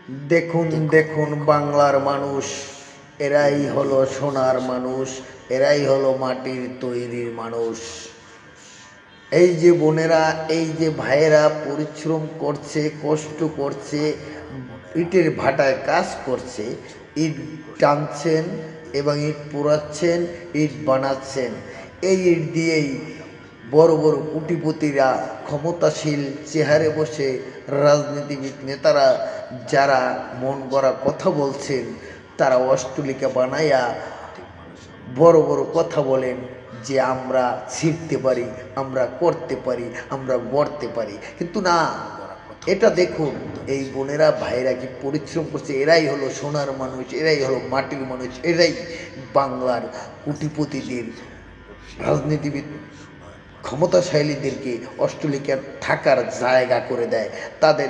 দেখুন দেখুন বাংলার মানুষ, এরাই হলো সোনার মানুষ, এরাই হলো মাটির তৈরির মানুষ। এই যে বোনেরা, এই যে ভাইয়েরা পরিশ্রম করছে, কষ্ট করছে, ইটের ভাটায় কাজ করছে, ইট টানছেন এবং ইট পোড়াচ্ছেন, ইট বানাচ্ছেন। এই ইট দিয়েই বড় বড় কোটিপতিরা, ক্ষমতাশীল চেহারে বসে রাজনীতিবিদ নেতারা যারা মন গড়া কথা বলছেন, তারা অষ্টলিকা বানাইয়া বড় বড় কথা বলেন যে আমরা ছিঁড়তে পারি, আমরা করতে পারি, আমরা গড়তে পারি। কিন্তু না, এটা দেখুন এই বোনেরা ভাইরা কি পরিশ্রম করছে। এরাই হলো সোনার মানুষ, এরাই হলো মাটির মানুষ, এরাই বাংলার কোটিপতিদের, রাজনীতিবিদ, ক্ষমতাশালীদেরকে অষ্টলিকার থাকার জায়গা করে দেয়। তাদের